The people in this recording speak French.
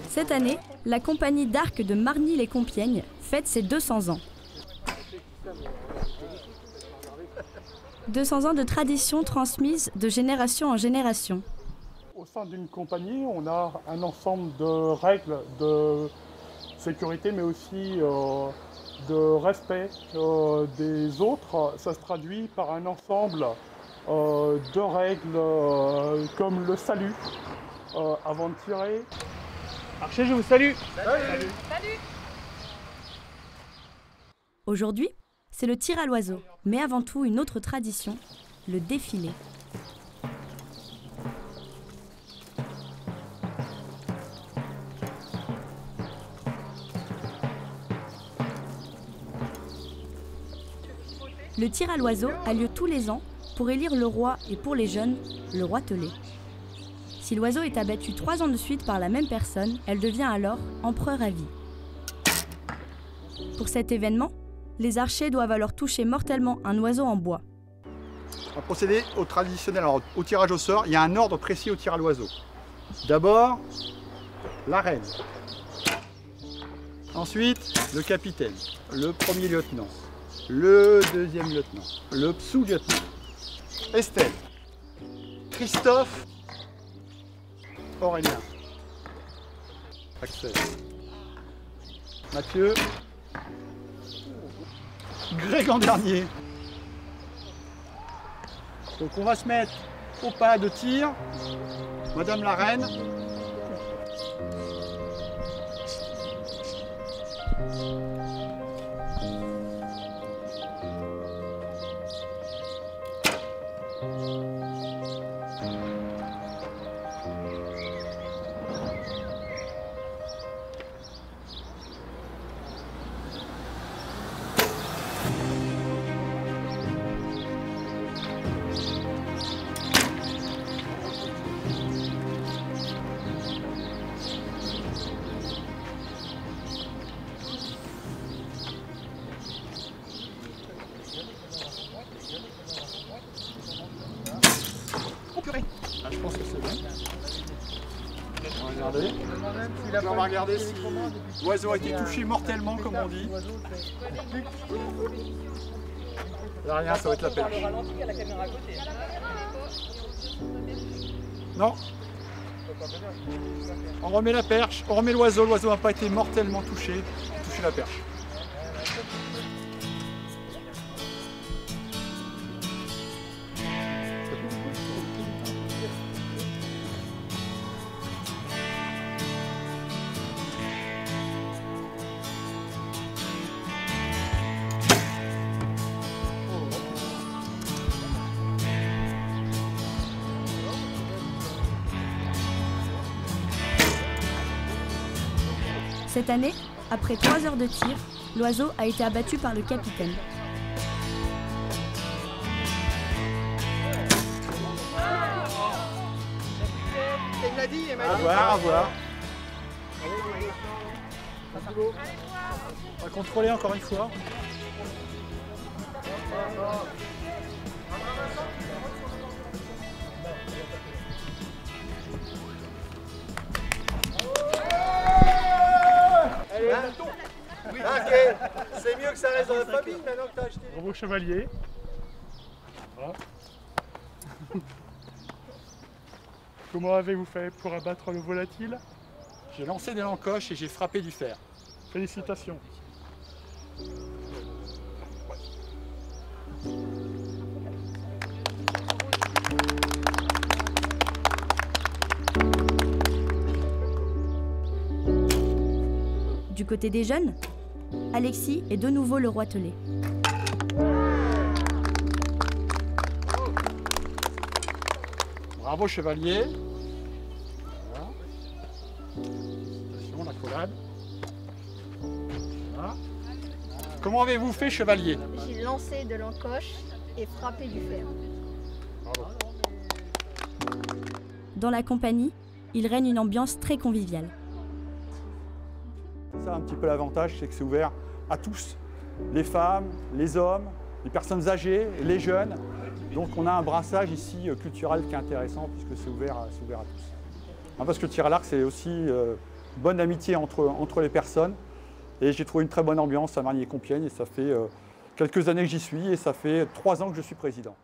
Cette année, la compagnie d'arc de Margny-les-Compiègnes fête ses 200 ans. 200 ans de tradition transmise de génération en génération. Au sein d'une compagnie, on a un ensemble de règles de sécurité, mais aussi de respect des autres. Ça se traduit par un ensemble de règles comme le salut avant de tirer. Archer, je vous salue. Salut. Salut. Aujourd'hui, c'est le tir à l'oiseau, mais avant tout une autre tradition, le défilé. Le tir à l'oiseau a lieu tous les ans pour élire le roi et pour les jeunes, le roitelet. Si l'oiseau est abattu 3 ans de suite par la même personne, elle devient alors empereur à vie. Pour cet événement, les archers doivent alors toucher mortellement un oiseau en bois. On va procéder au traditionnel, alors au tirage au sort. Il y a un ordre précis au tir à l'oiseau. D'abord, la reine. Ensuite, le capitaine, le premier lieutenant, le deuxième lieutenant, le sous-lieutenant, Estelle, Christophe, Aurélien, Axel, Mathieu, Greg en dernier. Donc on va se mettre au pas de tir. Madame la reine. Ah, je pense que c'est bon. On va regarder. On va regarder si l'oiseau a été touché mortellement, comme on dit. Là, rien, ça va être la perche. Non. On remet la perche, on remet l'oiseau. L'oiseau n'a pas été mortellement touché. Il a touché la perche. Cette année, après 3 heures de tir, l'oiseau a été abattu par le capitaine. À voir, à voir. On va contrôler encore une fois. Ok, c'est mieux que ça reste dans la famille maintenant que tu as acheté. Bravo chevalier. Voilà. Comment avez-vous fait pour abattre le volatile? J'ai lancé des lancoches et j'ai frappé du fer. Félicitations. Du côté des jeunes, Alexis est de nouveau le roitelet. Bravo chevalier. Voilà. Attention, l'accolade. Voilà. Comment avez-vous fait chevalier? J'ai lancé de l'encoche et frappé du fer. Bravo. Dans la compagnie, il règne une ambiance très conviviale. Ça, un petit peu l'avantage, c'est que c'est ouvert à tous. Les femmes, les hommes, les personnes âgées, les jeunes. Donc on a un brassage ici culturel qui est intéressant puisque c'est ouvert à tous. Parce que le tir à l'arc, c'est aussi bonne amitié entre les personnes. Et j'ai trouvé une très bonne ambiance à Marigny-Compiègne et ça fait quelques années que j'y suis et ça fait 3 ans que je suis président.